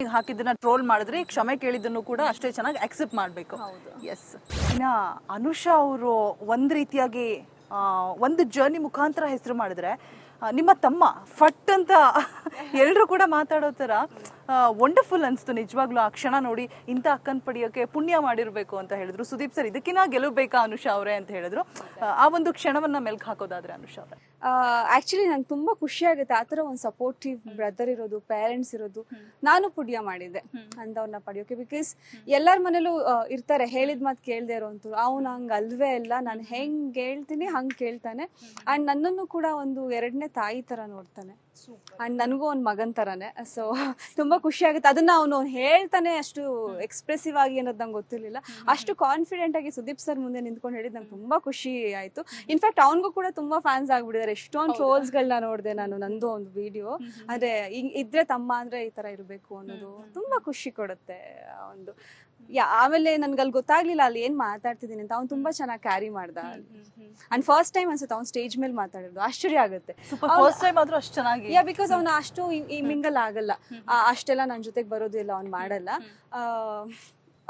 ಗೆ ಹಾಕಿದ್ದನ್ನ ಟ್ರೋಲ್ ಮಾಡಿದ್ರೆ ಕ್ಷಮೆ ಕೇಳಿದ್ದನ್ನು ಕೂಡ ಅಷ್ಟೇ ಚೆನ್ನಾಗಿ ಅಕ್ಸೆಪ್ಟ್ ಮಾಡಬೇಕು. ಎಸ್, ಇನ್ನ ಅನುಷಾ ಅವರು ಒಂದ್ ರೀತಿಯಾಗಿ ಒಂದು ಜರ್ನಿ ಮುಖಾಂತರ ಹೆಸರು ಮಾಡಿದ್ರೆ, ನಿಮ್ಮ ತಮ್ಮ ಫಟ್ ಅಂತ ಎಲ್ಲರೂ ಕೂಡ ಮಾತಾಡೋ ಥರ ವಂಡರ್ಫುಲ್ ಅನಿಸ್ತು ನಿಜವಾಗ್ಲೂ. ಆ ಕ್ಷಣ ನೋಡಿ ಇಂಥ ಅಕ್ಕನ ಪಡೆಯೋಕೆ ಪುಣ್ಯ ಮಾಡಿರಬೇಕು ಅಂತ ಹೇಳಿದ್ರು ಸುದೀಪ್ ಸರ್. ಇದಕ್ಕಿನ್ನ ಗೆಲ್ಲಬೇಕಾ ಅನುಷಾ ಅವರೇ ಅಂತ ಹೇಳಿದ್ರು. ಆ ಒಂದು ಕ್ಷಣವನ್ನ ಮೆಲ್ಕ್ ಹಾಕೋದಾದ್ರೆ ಅನುಷಾ ಅವರೇ, ಆಕ್ಚುಲಿ ನಂಗೆ ತುಂಬಾ ಖುಷಿ ಆಗುತ್ತೆ ಆ ಥರ ಒಂದು ಸಪೋರ್ಟಿವ್ ಬ್ರದರ್ ಇರೋದು, ಪೇರೆಂಟ್ಸ್ ಇರೋದು. ನಾನು ಪುಣ್ಯ ಮಾಡಿದ್ದೆ ಅಂಥವ್ರನ್ನ ಪಡೆಯೋಕೆ. ಬಿಕಾಸ್ ಎಲ್ಲರ ಮನೇಲೂ ಇರ್ತಾರೆ ಹೇಳಿದ ಮಾತು ಕೇಳದೆ ಇರೋಂಥವ್ರು. ಅವ್ನು ಹಂಗೆ ಅಲ್ವೇ ಇಲ್ಲ, ನಾನು ಹೆಂಗೆ ಹೇಳ್ತೀನಿ ಹಂಗೆ ಕೇಳ್ತಾನೆ. ಆ್ಯಂಡ್ ನನ್ನನ್ನು ಕೂಡ ಒಂದು ಎರಡನೇ ತಾಯಿ ಥರ ನೋಡ್ತಾನೆ. ಆ್ಯಂಡ್ ನನಗೂ ಒಂದು ಮಗನ ಥರನೇ. ಸೊ ತುಂಬ ಖುಷಿ ಆಗುತ್ತೆ. ಅದನ್ನ ಅವನು ಹೇಳ್ತಾನೆ ಅಷ್ಟು ಎಕ್ಸ್ಪ್ರೆಸಿವ್ ಆಗಿ ಅನ್ನೋದು ನಂಗೆ ಗೊತ್ತಿರಲಿಲ್ಲ. ಅಷ್ಟು ಕಾನ್ಫಿಡೆಂಟ್ ಆಗಿ ಸುದೀಪ್ ಸರ್ ಮುಂದೆ ನಿಂತ್ಕೊಂಡು ಹೇಳಿದ್ದು ನಂಗೆ ತುಂಬ ಖುಷಿ ಆಯಿತು. ಇನ್ಫ್ಯಾಕ್ಟ್ ಅವ್ನಿಗೂ ಕೂಡ ತುಂಬ ಫ್ಯಾನ್ಸ್ ಆಗ್ಬಿಟ್ಟಿದ್ದಾರೆ. ಎಷ್ಟೊಂದು ಟ್ರೋಲ್ಸ್ಗಳನ್ನ ನೋಡಿದೆ ನಾನು, ನಂದು ಒಂದು ವಿಡಿಯೋ. ಅಂದರೆ ಇದ್ರೆ ತಮ್ಮ ಅಂದರೆ ಈ ಥರ ಇರಬೇಕು ಅನ್ನೋದು ತುಂಬ ಖುಷಿ ಕೊಡುತ್ತೆ. ಒಂದು ಆಮೇಲೆ ನನ್ಗೆ ಅಲ್ಲಿ ಗೊತ್ತಾಗ್ಲಿಲ್ಲ ಅಲ್ಲಿ ಏನ್ ಮಾತಾಡ್ತಿದ್ದೀನಿ ಅಂತ. ಅವ್ನು ತುಂಬಾ ಚೆನ್ನಾಗಿ ಕ್ಯಾರಿ ಮಾಡ್ದ. ಅಂಡ್ ಫಸ್ಟ್ ಟೈಮ್ ಅನ್ಸುತ್ತೆ ಅವ್ನು ಸ್ಟೇಜ್ ಮೇಲೆ ಮಾತಾಡಿದ್ದು. ಆಶ್ಚರ್ಯ ಆಗುತ್ತೆ. ಫಸ್ಟ್ ಟೈಮ್ ಆದ್ರೂ ಅಷ್ಟು ಚೆನ್ನಾಗಿ. ಬಿಕಾಸ್ ಅವ್ನು ಅಷ್ಟು ಮಿಂಗಲ್ ಆಗಲ್ಲ, ಅಷ್ಟೆಲ್ಲ ನನ್ನ ಜೊತೆಗೆ ಬರೋದು ಇಲ್ಲ, ಅವ್ನು ಮಾಡಲ್ಲ.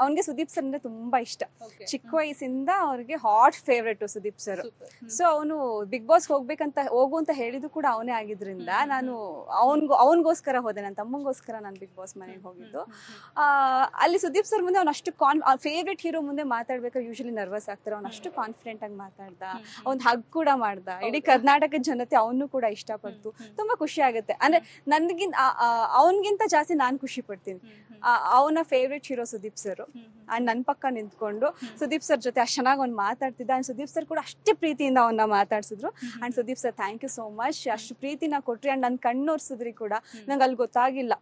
ಅವನಿಗೆ ಸುದೀಪ್ ಸರ್ ಅಂದ್ರೆ ತುಂಬಾ ಇಷ್ಟ. ಚಿಕ್ಕ ವಯಸ್ಸಿಂದ ಅವ್ರಿಗೆ hot favourite Sudeep sir. So ಅವನು ಬಿಗ್ ಬಾಸ್ ಹೋಗು ಅಂತ ಹೇಳಿದ್ದು ಕೂಡ ಅವನೇ ಆಗಿದ್ರಿಂದ ನಾನು ಅವನಿಗೋಸ್ಕರ ಹೋದೆ. ನನ್ನ ತಮ್ಮಂಗೋಸ್ಕರ ನಾನು ಬಿಗ್ ಬಾಸ್ ಮನೆಗೆ ಹೋಗಿದ್ದು. ಅಲ್ಲಿ ಸುದೀಪ್ ಸರ್ ಮುಂದೆ ಅವ್ನು ಅಷ್ಟು ಫೇವ್ರೇಟ್ ಹೀರೋ ಮುಂದೆ ಮಾತಾಡ್ಬೇಕಾದ್ರೆ ಯೂಶಲಿ ನರ್ವಸ್ ಆಗ್ತಾರೆ. ಅವ್ನು ಅಷ್ಟು ಕಾನ್ಫಿಡೆಂಟ್ ಆಗಿ ಮಾತಾಡ್ದ. ಅವ್ನು ಹಗ್ ಕೂಡ ಮಾಡ್ದ. ಇಡೀ ಕರ್ನಾಟಕದ ಜನತೆ ಅವನು ಕೂಡ ಇಷ್ಟಪಡ್ತು. ತುಂಬಾ ಖುಷಿ ಆಗುತ್ತೆ. ಅಂದ್ರೆ ಅವನಿಗಿಂತ ಜಾಸ್ತಿ ನಾನು ಖುಷಿ ಪಡ್ತೀನಿ. ಅವನ favourite hero Sudeep sir. And ನನ್ನ ಪಕ್ಕ ನಿಂತ್ಕೊಂಡು ಸುದೀಪ್ ಸರ್ ಜೊತೆ ಅಷ್ಟು ಚೆನ್ನಾಗಿ ಅವ್ನು ಮಾತಾಡ್ತಿದ್ದ. ಅಂಡ್ ಸುದೀಪ್ ಸರ್ ಕೂಡ ಅಷ್ಟೇ ಪ್ರೀತಿಯಿಂದ ಅವನ್ನ ಮಾತಾಡ್ಸಿದ್ರು. And Sudeep sir thank you so much, ಅಷ್ಟು ಪ್ರೀತಿನ ಕೊಟ್ರಿ. ಅಂಡ್ ನನ್ನ ಕಣ್ಣೋರ್ಸಿದ್ರಿ ಕೂಡ. ನಂಗೆ ಅಲ್ಲಿ ಗೊತ್ತಾಗಿಲ್ಲ.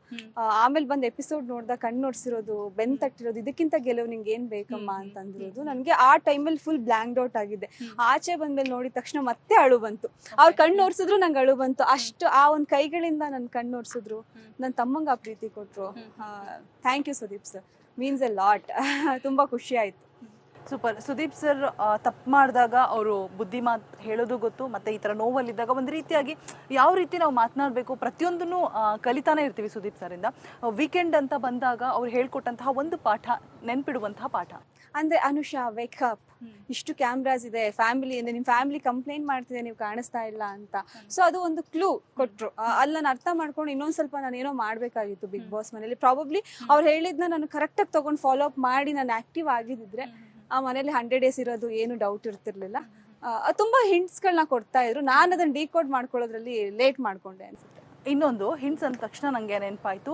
ಆಮೇಲೆ ಬಂದು ಎಪಿಸೋಡ್ ನೋಡ್ದ ಕಣ್ಣೋರ್ಸಿರೋದು, ಬೆನ್ ತಟ್ಟಿರೋದು, ಇದಕ್ಕಿಂತ ಗೆಲುವು ನಿಂಗೆ ಏನ್ ಬೇಕಮ್ಮ ಅಂತಂದಿರೋದು. ನನಗೆ ಆ ಟೈಮಲ್ಲಿ ಫುಲ್ ಬ್ಲ್ಯಾಂಕ್ ಔಟ್ ಆಗಿದೆ. ಆಚೆ ಬಂದ್ಮೇಲೆ ನೋಡಿದ ತಕ್ಷಣ ಮತ್ತೆ ಅಳು ಬಂತು. ಅವ್ರು ಕಣ್ಣೋರ್ಸಿದ್ರು ನಂಗೆ ಅಳು ಬಂತು. ಅಷ್ಟು ಆ ಒಂದು ಕೈಗಳಿಂದ ನನ್ನ ಕಣ್ಣೋರ್ಸಿದ್ರು. ನನ್ನ ತಮ್ಮಂಗೆ ಆ ಪ್ರೀತಿ ಕೊಟ್ರು. Thank you Sudeep sir, means a lot. ತುಂಬ ಖುಷಿ ಆಯಿತು. ಸೂಪರ್. ಸುದೀಪ್ ಸರ್ ತಪ್ಪು ಮಾಡಿದಾಗ ಅವರು ಬುದ್ಧಿ ಮಾತು ಹೇಳೋದು ಗೊತ್ತು, ಮತ್ತು ಈ ಥರ ನೋವಲ್ಲಿದ್ದಾಗ ಒಂದು ರೀತಿಯಾಗಿ ಯಾವ ರೀತಿ ನಾವು ಮಾತನಾಡಬೇಕು ಪ್ರತಿಯೊಂದನ್ನು ಕಲಿತಾನೆ ಇರ್ತೀವಿ ಸುದೀಪ್ ಸರಿಂದ. ವೀಕೆಂಡ್ ಅಂತ ಬಂದಾಗ ಅವ್ರು ಹೇಳ್ಕೊಟ್ಟಂತಹ ಒಂದು ಪಾಠ, ನೆನ್ಪಿಡುವಂತಹ ಪಾಠ ಅಂದರೆ ಅನುಷಾ ವೇಕಪ್, ಇಷ್ಟು ಕ್ಯಾಮ್ರಾಸ್ ಇದೆ, ನಿಮ್ಮ ಫ್ಯಾಮಿಲಿ ಕಂಪ್ಲೇಂಟ್ ಮಾಡ್ತಿದೆ ನೀವು ಕಾಣಿಸ್ತಾ ಇಲ್ಲ ಅಂತ. ಸೊ ಅದು ಒಂದು ಕ್ಲೂ ಕೊಟ್ಟರು. ಅಲ್ಲಿ ನಾನು ಅರ್ಥ ಮಾಡ್ಕೊಂಡು ಇನ್ನೊಂದು ಸ್ವಲ್ಪ ನಾನು ಏನೋ ಮಾಡಬೇಕಾಗಿತ್ತು ಬಿಗ್ ಬಾಸ್ ಮನೇಲಿ. ಪ್ರಾಬಬ್ಲಿ ಅವ್ರು ಹೇಳಿದ್ನ ನಾನು ಕರೆಕ್ಟಾಗಿ ತೊಗೊಂಡು ಫಾಲೋ ಅಪ್ ಮಾಡಿ ನಾನು ಆ್ಯಕ್ಟಿವ್ ಆಗಿದ್ದಿದ್ರೆ ಆ ಮನೇಲಿ 100 days ಇರೋದು ಏನು ಡೌಟ್ ಇರ್ತಿರ್ಲಿಲ್ಲ. ತುಂಬ ಹಿಂಟ್ಸ್ಗಳನ್ನ ಕೊಡ್ತಾ ಇದ್ರು. ನಾನು ಅದನ್ನು ಡಿಕೋಡ್ ಮಾಡ್ಕೊಳ್ಳೋದ್ರಲ್ಲಿ ಲೇಟ್ ಮಾಡ್ಕೊಂಡೆ ಅನ್ಸುತ್ತೆ. ಇನ್ನೊಂದು ಹಿಂಟ್ಸ್ ಅಂದ ತಕ್ಷಣ ನನಗೆ ನೆನಪಾಯಿತು,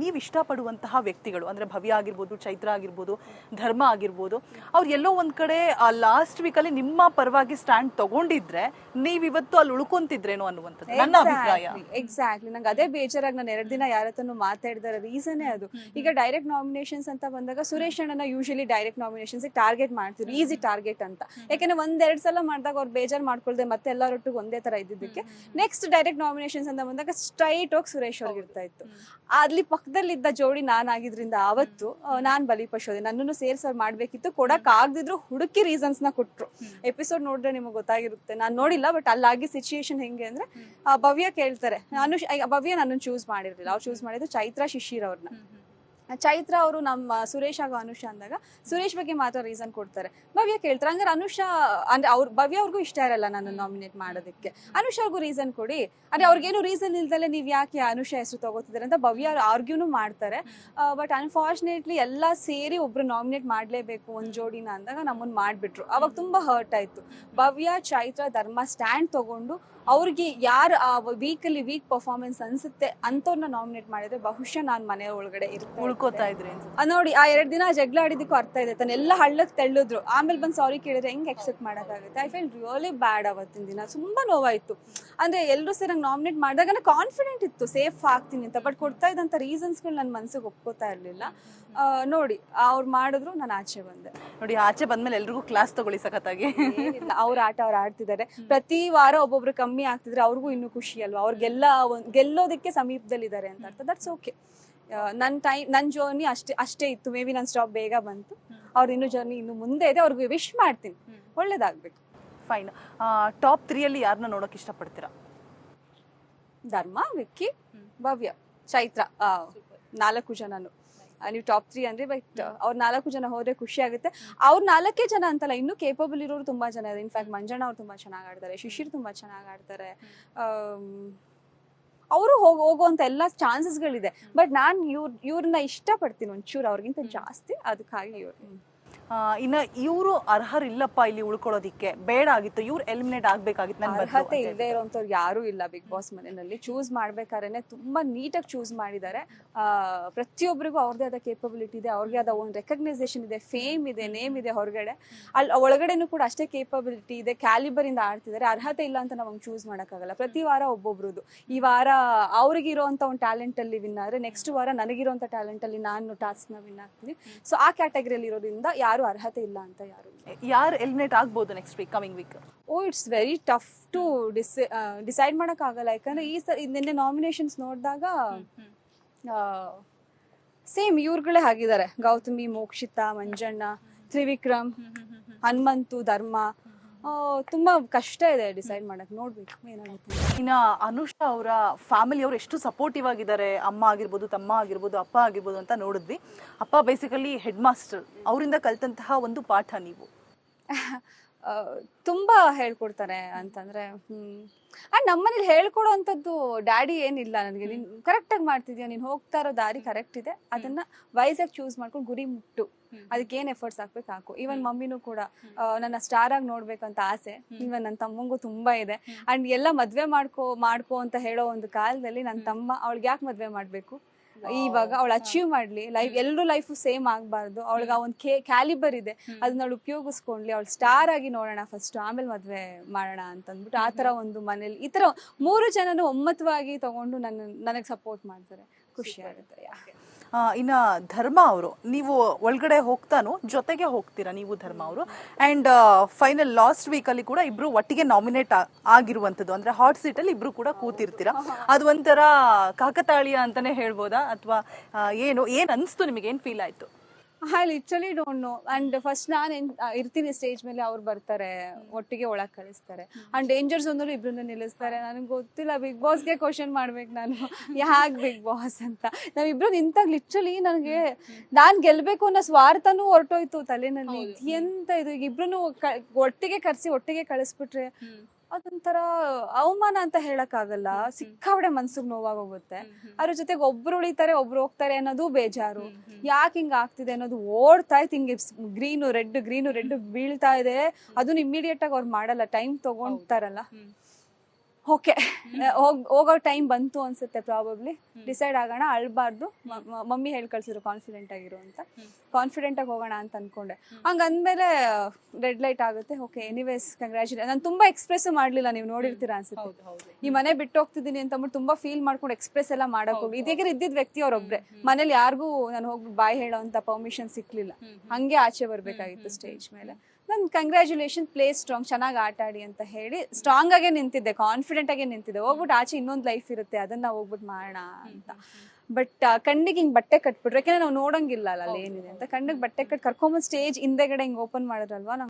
ನೀವು ಇಷ್ಟಪಡುವಂತಹ ವ್ಯಕ್ತಿಗಳು ಅಂದರೆ ಭವ್ಯ ಆಗಿರ್ಬೋದು, ಚೈತ್ರ ಆಗಿರ್ಬೋದು, ಧರ್ಮ ಆಗಿರ್ಬೋದು, ಅವ್ರು ಎಲ್ಲೋ ಒಂದು ಕಡೆ ಲಾಸ್ಟ್ ವೀಕಲ್ಲಿ ನಿಮ್ಮ ಪರವಾಗಿ ಸ್ಟ್ಯಾಂಡ್ ತಗೊಂಡಿದ್ರೆ ನೀವಿವತ್ತು ಅಲ್ಲಿ ಉಳ್ಕೊಂತಿದ್ರೇನೋ ಅನ್ನುವಂಥದ್ದು ನನ್ನ ಅಭಿಪ್ರಾಯ. ಎಕ್ಸಾಕ್ಟ್ಲಿ. ನಂಗೆ ಅದೇ ಬೇಜಾರಾಗಿ ನಾನು 2 ದಿನ ಯಾರ ಹತ್ರನೂ ಮಾತಾಡಿದಾರೆ. ರೀಸನ್ನೇ ಅದು. ಈಗ ಡೈರೆಕ್ಟ್ ನಾಮಿನೇಷನ್ಸ್ ಅಂತ ಬಂದಾಗ ಸುರೇಶ್ ಅಣ್ಣನ ಯೂಶಲಿ ಡೈರೆಕ್ಟ್ ನಾಮಿನೇಷನ್ಸ್ ಟಾರ್ಗೆಟ್ ಮಾಡ್ತಿದ್ರು, ಈಸಿ ಟಾರ್ಗೆಟ್ ಅಂತ. ಯಾಕೆಂದ್ರೆ 1-2 ಸಲ ಮಾಡಿದಾಗ ಅವ್ರು ಬೇಜಾರು ಮಾಡ್ಕೊಳ್ದೆ ಮತ್ತೆ ಎಲ್ಲರೊಟ್ಟಿಗೆ ಒಂದೇ ಥರ ಇದ್ದಿದ್ದಕ್ಕೆ ನೆಕ್ಸ್ಟ್ ಡೈರೆಕ್ಟ್ ನಾಮಿನೇಷನ್ಸ್ ಅಂತ ಸ್ಟ್ರೈಟ್ ಹೋಗಿ ಸುರೇಶ್ ಅವ್ರಿಗೆ ಇರ್ತಾ ಇತ್ತು. ಅಲ್ಲಿ ಪಕ್ಕದಲ್ಲಿದ್ದ ಜೋಡಿ ನಾನಾಗಿದ್ರಿಂದ ಅವತ್ತು ನಾನ್ ಬಲಿಪಶೋದೆ. ನನ್ನನ್ನು ಸೇರ್ಸೋರು ಮಾಡ್ಬೇಕಿತ್ತು, ಕೊಡಕ್ ಆಗದಿದ್ರು ಹುಡುಕಿ ರೀಸನ್ಸ್ ನ ಕೊಟ್ರು. ಎಪಿಸೋಡ್ ನೋಡಿದ್ರೆ ನಿಮಗೆ ಗೊತ್ತಾಗಿರುತ್ತೆ. ನಾನು ನೋಡಿಲ್ಲ, ಬಟ್ ಅಲ್ಲಾಗಿ ಸಿಚುಯೇಷನ್ ಹೆಂಗೆ ಅಂದ್ರೆ ಭವ್ಯ ಕೇಳ್ತಾರೆ, ಭವ್ಯ ನನ್ನನ್ನು ಚೂಸ್ ಮಾಡಿರ್ಲಿಲ್ಲ. ಅವ್ರು ಚೂಸ್ ಮಾಡಿದ್ರು ಚೈತ್ರ ಶಿಶಿರ್ ಅವ್ರನ್ನ. ಚೈತ್ರ ಅವರು ನಮ್ಮ ಸುರೇಶ್ ಹಾಗೂ ಅನುಷಾ ಅಂದಾಗ ಸುರೇಶ್ ಬಗ್ಗೆ ಮಾತ್ರ ರೀಸನ್ ಕೊಡ್ತಾರೆ. ಭವ್ಯ ಕೇಳ್ತಾರೆ, ಹಂಗಾರೆ ಅನುಷಾ ಅಂದ್ರೆ ಭವ್ಯ ಅವ್ರಿಗೂ ಇಷ್ಟ ಇರಲ್ಲ ನಾನು ನಾಮಿನೇಟ್ ಮಾಡೋದಕ್ಕೆ, ಅನುಷಾ ಅವ್ರಿಗೂ ರೀಸನ್ ಕೊಡಿ. ಅಂದ್ರೆ ಅವ್ರಿಗೇನು ರೀಸನ್ ಇಲ್ದಲೆ ನೀವು ಯಾಕೆ ಅನುಷಾ ಹೆಸರು ತಗೋತಿದ್ದಾರೆ ಅಂತ ಭವ್ಯ ಅವ್ರು ಆರ್ಗ್ಯೂನು ಮಾಡ್ತಾರೆ. ಬಟ್ ಅನ್ಫಾರ್ಚುನೇಟ್ಲಿ ಎಲ್ಲ ಸೇರಿ ಒಬ್ರು ನಾಮಿನೇಟ್ ಮಾಡಲೇಬೇಕು ಒಂದು ಜೋಡಿನ ಅಂದಾಗ ನಮ್ಮನ್ನು ಮಾಡಿಬಿಟ್ರು. ಅವಾಗ ತುಂಬಾ ಹರ್ಟ್ ಆಯ್ತು. ಭವ್ಯ, ಚೈತ್ರ, ಧರ್ಮ ಸ್ಟ್ಯಾಂಡ್ ತಗೊಂಡು ಅವ್ರಿಗೆ ಯಾರು ಆ ವೀಕಲ್ಲಿ ವೀಕ್ ಪರ್ಫಾರ್ಮೆನ್ಸ್ ಅನ್ಸುತ್ತೆ ಅಂಥವ್ರನ್ನ ನಾಮಿನೇಟ್ ಮಾಡಿದ್ರೆ ಬಹುಶಃ ನಾನು ಮನೆ ಒಳಗಡೆ ಉಳ್ಕೋತಾ ಇದ್ರಿ ನೋಡಿ. ಆ 2 ದಿನ ಜಗಳ ಆಡಿದಕ್ಕೂ ಅರ್ಥ ಇದೆ. ತನ್ನೆಲ್ಲ ಹಳ್ಳಕ್ಕೆ ತೆಳ್ಳಿದ್ರು. ಆಮೇಲೆ ಬಂದು ಸಾರಿ ಕೇಳಿದ್ರೆ ಹೆಂಗೆ ಎಕ್ಸೆಪ್ಟ್ ಮಾಡೋಕ್ಕಾಗುತ್ತೆ? I feel really bad. ಅವತ್ತಿನ ದಿನ ತುಂಬಾ ನೋವಾಯ್ತು. ಅಂದ್ರೆ ಎಲ್ಲರೂ ಸೇರಿ ನಂಗೆ ನಾಮಿನೇಟ್ ಮಾಡಿದಾಗ ನಾನು ಕಾನ್ಫಿಡೆಂಟ್ ಇತ್ತು ಸೇಫ್ ಆಗ್ತೀನಿ ಅಂತ. ಬಟ್ ಕೊಡ್ತಾ ಇದ್ದಂಥ ರೀಸನ್ಸ್ಗಳು ನನ್ನ ಮನಸ್ಸಿಗೆ ಒಪ್ಕೋತಾ ಇರಲಿಲ್ಲ. ನೋಡಿ ಅವ್ರು ಮಾಡಿದ್ರು, ನಾನು ಆಚೆ ಬಂದೆ. ನೋಡಿ, ಆಚೆ ಬಂದ್ಮೇಲೆ ಎಲ್ರಿಗೂ ಕ್ಲಾಸ್ ತಗೊಳ್ಳಿ ಸಖತ್ತಾಗಿ. ಅವ್ರ ಆಟ ಅವ್ರು ಆಡ್ತಿದ್ದಾರೆ. ಪ್ರತಿ ವಾರ ಒಬ್ಬೊಬ್ರು ಕಮ್ಮಿ ಆಗ್ತಿದ್ರೆ ಅವ್ರಿಗೂ ಇನ್ನೂ ಖುಷಿ ಅಲ್ವಾ? ಅವ್ರಿಗೆಲ್ಲ ಗೆಲ್ಲೋದಕ್ಕೆ ಸಮೀಪದಲ್ಲಿದ್ದಾರೆ ಅಂತ ಅರ್ಥ. That's okay. ನನ್ನ ಜರ್ನಿ ಅಷ್ಟೇ ಇತ್ತು. ಮೇ ಬಿ ನನ್ನ ಸ್ಟಾಪ್ ಬೇಗ ಬಂತು. ಅವ್ರ ಇನ್ನೂ ಜರ್ನಿ ಇನ್ನು ಮುಂದೆ ಇದೆ. ಅವ್ರಿಗೆ ವಿಶ್ ಮಾಡ್ತೀನಿ ಒಳ್ಳೇದಾಗ್ಬೇಕು. ಫೈನ್. ಟಾಪ್ 3 ಯಾರನ್ನ ನೋಡೋಕೆ ಇಷ್ಟಪಡ್ತೀರಾ? ಧರ್ಮ, ವಿಕ್ಕಿ, ಭವ್ಯ, ಚೈತ್ರ. 4 ಜನನು. ನೀವು ಟಾಪ್ 3 ಅಂದ್ರೆ ಬಟ್ ಅವ್ರು 4 ಜನ ಹೋದ್ರೆ ಖುಷಿ ಆಗುತ್ತೆ. ಅವ್ರು 4 ಜನ ಅಂತಲ್ಲ, ಇನ್ನೂ ಕೇಪಬಲ್ ಇರೋರು ತುಂಬಾ ಜನ ಇದ್ದಾರೆ. ಇನ್ಫ್ಯಾಕ್ಟ್ ಮಂಜಣ್ಣ ಅವ್ರು ತುಂಬಾ ಚೆನ್ನಾಗಿ ಆಡ್ತಾರೆ, ಶಿಶಿರ್ ತುಂಬಾ ಚೆನ್ನಾಗಿ ಆಡ್ತಾರೆ. ಅವರು ಹೋಗುವಂತ ಎಲ್ಲ ಚಾನ್ಸಸ್ಗಳಿದೆ. ಬಟ್ ನಾನು ಇವ್ರನ್ನ ಇಷ್ಟಪಡ್ತೀನಿ ಒಂಚೂರು ಅವ್ರಿಗಿಂತ ಜಾಸ್ತಿ, ಅದಕ್ಕಾಗಿ ಇವ್ರು. ಇನ್ನ ಇವರು ಅರ್ಹರಿಲ್ಲಪ್ಪ ಇಲ್ಲಿ ಉಳ್ಕೊಳ್ಳೋದಿಕ್ಕೆ, ಬೇಡ ಆಗಿತ್ತು, ಇವ್ರು ಎಲಿಮಿನೇಟ್ ಆಗ್ಬೇಕಾಗಿತ್ತು, ನನ್ನ ಅರ್ಹತೆ ಇಲ್ಲದೆ ಇರೋಂಥವ್ರು ಯಾರೂ ಇಲ್ಲ ಬಿಗ್ ಬಾಸ್ ಮನೆಯಲ್ಲಿ. ಚೂಸ್ ಮಾಡ್ಬೇಕಾದ್ರೆ ತುಂಬಾ ನೀಟಾಗಿ ಚೂಸ್ ಮಾಡಿದ್ದಾರೆ. ಪ್ರತಿಯೊಬ್ಬರಿಗೂ ಅವ್ರದೇ ಆದ ಕೇಪಬಿಲಿಟಿ ಇದೆ, ಅವ್ರಿಗೆ ಆದ ಒಂದು ರೆಕಗ್ನೈಸೇಷನ್ ಇದೆ, ಫೇಮ್ ಇದೆ, ನೇಮ್ ಇದೆ ಹೊರಗಡೆ. ಅಲ್ಲಿ ಒಳಗಡೆನೂ ಕೂಡ ಅಷ್ಟೇ ಕೇಪಬಿಲಿಟಿ ಇದೆ, ಕ್ಯಾಲಿಬರ್ ಇಂದ ಆಡ್ತಿದ್ದಾರೆ. ಅರ್ಹತೆ ಇಲ್ಲ ಅಂತ ನಾವು ಚೂಸ್ ಮಾಡೋಕ್ಕಾಗಲ್ಲ. ಪ್ರತಿ ವಾರ ಒಬ್ಬೊಬ್ರದ್ದು. ಈ ವಾರ ಅವ್ರಿಗಿರೋಂಥ ಒಂದು ಟ್ಯಾಲೆಂಟ್ ಅಲ್ಲಿ ವಿನ್ ಆದ್ರೆ, ನೆಕ್ಸ್ಟ್ ವಾರ ನನಗಿರೋಂಥ ಟ್ಯಾಲೆಂಟ್ ಅಲ್ಲಿ ನಾನು ಟಾಸ್ಕ್ ನ ವಿನ್ ಆಗ್ತೀನಿ. ಸೊ ಆ ಕ್ಯಾಟಗರಿಯಲ್ಲಿ ಇರೋದ್ರಿಂದ ಯಾರು ಅರ್ಹತೆ ಇಲ್ಲ ಅಂತ ಯಾರು ಎಲಿಮಿನೇಟ್ ಆಗ್ಬೋದು next week, coming week? It's very tough to decide ಮಾಡೋಕ್ಕಾಗಲ್ಲ. ಯಾಕಂದ್ರೆ ನಿನ್ನೆ ನಾಮಿನೇಷನ್ಸ್ ನೋಡಿದಾಗ ಸೇಮ್ ಇವ್ರುಗಳೇ ಆಗಿದ್ದಾರೆ. ಗೌತಮಿ, ಮೋಕ್ಷಿತಾ, ಮಂಜಣ್ಣ, ತ್ರಿವಿಕ್ರಮ್, ಹನುಮಂತು, ಧರ್ಮ. ತುಂಬಾ ಕಷ್ಟ ಇದೆ ಡಿಸೈಡ್ ಮಾಡಕ್. ನೋಡ್ಬೇಕು ಏನಾಗುತ್ತೆ. ಇನ್ನ ಅನುಷಾ ಅವರ ಫ್ಯಾಮಿಲಿ ಅವರು ಎಷ್ಟು ಸಪೋರ್ಟಿವ್ ಆಗಿದ್ದಾರೆ, ಅಮ್ಮ ಆಗಿರ್ಬೋದು, ತಮ್ಮ ಆಗಿರ್ಬೋದು, ಅಪ್ಪ ಆಗಿರ್ಬೋದು ಅಂತ ನೋಡಿದ್ವಿ. ಅಪ್ಪ ಬೇಸಿಕಲಿ ಹೆಡ್ ಮಾಸ್ಟರ್, ಅವರಿಂದ ಕಲ್ತಂತಹ ಒಂದು ಪಾಠ ನೀವು? ತುಂಬಾ ಹೇಳ್ಕೊಡ್ತಾರೆ ಅಂತಂದ್ರೆ ಅಂಡ್ ನಮ್ಮನೇಲಿ ಹೇಳ್ಕೊಡೋ ಅಂಥದ್ದು ಡ್ಯಾಡಿ ಏನಿಲ್ಲ ನನಗೆ. ನೀನ್ ಕರೆಕ್ಟಾಗಿ ಮಾಡ್ತಿದ್ಯಾ, ನೀನು ಹೋಗ್ತಾ ಇರೋ ದಾರಿ ಕರೆಕ್ಟ್ ಇದೆ, ಅದನ್ನ ವೈಸಾಗಿ ಚೂಸ್ ಮಾಡ್ಕೊಂಡು ಗುರಿ ಮುಟ್ಟು, ಅದಕ್ಕೆ ಏನ್ ಎಫರ್ಟ್ಸ್ ಹಾಕ್ಬೇಕು ಹಾಕು. ಈವನ್ ಮಮ್ಮಿನೂ ಕೂಡ ನನ್ನ ಸ್ಟಾರ್ ಆಗಿ ನೋಡ್ಬೇಕಂತ ಆಸೆ. ಈವನ್ ನನ್ನ ತಮ್ಮಂಗೂ ತುಂಬಾ ಇದೆ. ಅಂಡ್ ಎಲ್ಲ ಮದ್ವೆ ಮಾಡ್ಕೋ ಅಂತ ಹೇಳೋ ಒಂದು ಕಾಲದಲ್ಲಿ ನನ್ನ ತಮ್ಮ ಅವಳಿಗೆ ಯಾಕೆ ಮದ್ವೆ ಮಾಡ್ಬೇಕು, ಇವಾಗ ಅವಳು ಅಚೀವ್ ಮಾಡ್ಲಿ, ಎಲ್ಲರೂ ಲೈಫು ಸೇಮ್ ಆಗ್ಬಾರ್ದು, ಅವಳಿಗೆ ಒಂದು ಕ್ಯಾಲಿಬರ್ ಇದೆ, ಅದನ್ನ ಅವಳು ಉಪಯೋಗಿಸ್ಕೊಂಡ್ಲಿ, ಅವಳು ಸ್ಟಾರ್ ಆಗಿ ನೋಡೋಣ ಫಸ್ಟ್, ಆಮೇಲೆ ಮದ್ವೆ ಮಾಡೋಣ ಅಂತಂದ್ಬಿಟ್ಟು ಆ ತರ ಒಂದು ಮನೇಲಿ ಈ ತರ 3 ಜನನು ಒಮ್ಮತವಾಗಿ ತಗೊಂಡು ನನಗೆ ಸಪೋರ್ಟ್ ಮಾಡ್ತಾರೆ. ಖುಷಿ ಆಗುತ್ತೆ. ಇನ್ನ ಧರ್ಮ ಅವರು, ನೀವು ಒಳಗಡೆ ಹೋಗ್ತಾನು ಜೊತೆಗೆ ಹೋಗ್ತೀರಾ ನೀವು ಧರ್ಮ ಅವರು. ಅಂಡ್ ಫೈನಲ್ ಲಾಸ್ಟ್ ವೀಕ್ ಅಲ್ಲಿ ಕೂಡ ಇಬ್ರು ಒಟ್ಟಿಗೆ ನಾಮಿನೇಟ್ ಆಗಿರುವಂತದ್ದು, ಅಂದ್ರೆ ಹಾಟ್ ಸೀಟ್ ಅಲ್ಲಿ ಇಬ್ರು ಕೂಡ ಕೂತಿರ್ತೀರಾ. ಅದು ಒಂಥರ ಕಾಕತಾಳೀಯ ಅಂತಾನೆ ಹೇಳ್ಬೋದಾ, ಅಥವಾ ಏನ್ ಅನ್ಸ್ತು ನಿಮಗೆ, ಏನ್ ಫೀಲ್ ಆಯ್ತು? I literally don't know. And first ನಾನು ಇರ್ತೀನಿ ಸ್ಟೇಜ್ ಮೇಲೆ, ಅವ್ರು ಬರ್ತಾರೆ, ಒಟ್ಟಿಗೆ ಒಳಗೆ ಕಳಿಸ್ತಾರೆ. ಅಂಡ್ ಡೇಂಜರ್ ಝೋನ್ ಇಬ್ರನ್ನ ನಿಲ್ಲಿಸ್ತಾರೆ. ನನಗೆ ಗೊತ್ತಿಲ್ಲ, ಬಿಗ್ ಬಾಸ್ಗೆ ಕ್ವಶನ್ ಮಾಡ್ಬೇಕು ನಾನು, ಯಾಕೆ ಬಿಗ್ ಬಾಸ್ ಅಂತ. ನಾವಿಬ್ರು ನಿಂತಾಗ ಲಿಟ್ರಲಿ ನನಗೆ ನಾನ್ ಗೆಲ್ಬೇಕು ಅನ್ನೋ ಸ್ವಾರ್ಥನೂ ಹೊರಟೋಯ್ತು ತಲೆನಲ್ಲಿ. ಎಂತ ಇದು, ಈಗ ಇಬ್ರು ಒಟ್ಟಿಗೆ ಕರ್ಸಿ ಒಟ್ಟಿಗೆ ಕಳಿಸ್ಬಿಟ್ರೆ ಅದೊಂಥರ ಅವಮಾನ ಅಂತ ಹೇಳಕ್ ಆಗಲ್ಲ. ಸಿಕ್ಕಾಬಡೆ ಮನ್ಸಿಗೆ ನೋವಾಗೋಗುತ್ತೆ. ಅದ್ರ ಜೊತೆಗೆ ಒಬ್ರು ಉಳಿತಾರೆ, ಒಬ್ರು ಹೋಗ್ತಾರೆ ಅನ್ನೋದು ಬೇಜಾರು. ಯಾಕೆ ಹಿಂಗ ಆಗ್ತಿದೆ ಅನ್ನೋದು ಓಡ್ತಾ ಇತ್ತು. ಹಿಂಗೆ ಗ್ರೀನು ರೆಡ್ ಬೀಳ್ತಾ ಇದೆ. ಅದನ್ನ ಇಮಿಡಿಯೇಟ್ ಆಗಿ ಅವ್ರು ಮಾಡಲ್ಲ, ಟೈಮ್ ತಗೊಂತಾರಲ್ಲ. ಓಕೆ, ಹೋಗೋ ಟೈಮ್ ಬಂತು ಅನ್ಸುತ್ತೆ ಪ್ರಾಬಬ್ಲಿ. ಡಿಸೈಡ್ ಆಗೋಣ, ಅಳ್ಬಾರ್ದು. ಮಮ್ಮಿ ಹೇಳಿ ಕಳ್ಸಿದ್ರು ಕಾನ್ಫಿಡೆಂಟ್ ಆಗಿರು ಅಂತ. ಕಾನ್ಫಿಡೆಂಟ್ ಆಗಿ ಹೋಗೋಣ ಅಂತ ಅನ್ಕೊಂಡೆ. ಹಂಗಂದ್ಮೇಲೆ ರೆಡ್ ಲೈಟ್ ಆಗುತ್ತೆ. Okay, anyways congratulation. ನಾನು ತುಂಬಾ ಎಕ್ಸ್ಪ್ರೆಸ್ ಮಾಡ್ಲಿಲ್ಲ, ನೀವು ನೋಡಿರ್ತೀರಾ ಅನ್ಸುತ್ತೆ. ಈ ಮನೆ ಬಿಟ್ಟು ಹೋಗ್ತಿದ್ದೀನಿ ಅಂತ ಅಂದ್ಬಿಟ್ಟು ತುಂಬಾ ಫೀಲ್ ಮಾಡ್ಕೊಂಡು ಎಕ್ಸ್ಪ್ರೆಸ್ ಎಲ್ಲ ಮಾಡಕ್ ಹೋಗಿ, ಇದೀಗ ಇದ್ದಿದ್ ವ್ಯಕ್ತಿ ಅವ್ರೊಬ್ರೆ ಮನೇಲಿ, ಯಾರಿಗೂ ನಾನು ಹೋಗಿ ಬಾಯ್ ಹೇಳೋ ಅಂತ ಪರ್ಮಿಷನ್ ಸಿಕ್ಲಿಲ್ಲ. ಹಂಗೆ ಆಚೆ ಬರ್ಬೇಕಾಗಿತ್ತು ಸ್ಟೇಜ್ ಮೇಲೆ. ನನ್ ಕಂಗ್ರ್ಯಾಚುಲೇಷನ್, ಪ್ಲೇ ಸ್ಟ್ರಾಂಗ್, ಚೆನ್ನಾಗಿ ಆಟ ಆಡಿ ಅಂತ ಹೇಳಿ ಸ್ಟ್ರಾಂಗ್ ಆಗೇ ನಿಂತಿದ್ದೆ, ಕಾನ್ಫಿಡೆಂಟ್ ಆಗೇ ನಿಂತಿದ್ದೆ. ಹೋಗ್ಬಿಟ್ಟು ಆಚೆ ಇನ್ನೊಂದು ಲೈಫ್ ಇರುತ್ತೆ, ಅದನ್ನ ಹೋಗ್ಬಿಟ್ಟು ಮಾಡೋಣ ಅಂತ. ಬಟ್ ಕಣ್ಣಿಗೆ ಹಿಂಗ್ ಬಟ್ಟೆ ಕಟ್ಬಿಟ್ರು, ಯಾಕಂದ್ರೆ ನಾವು ನೋಡಂಗಿಲ್ಲ ಅಲ್ಲ ಅಲ್ಲಿ ಏನಿದೆ ಅಂತ. ಕಣ್ಣಿಗೆ ಬಟ್ಟೆ ಕಟ್ ಕರ್ಕೊಂಬಂದ್ ಸ್ಟೇಜ್ ಹಿಂದೆಗಡೆ ಹಿಂಗ್ ಓಪನ್ ಮಾಡಿದ್ರಲ್ವಾ.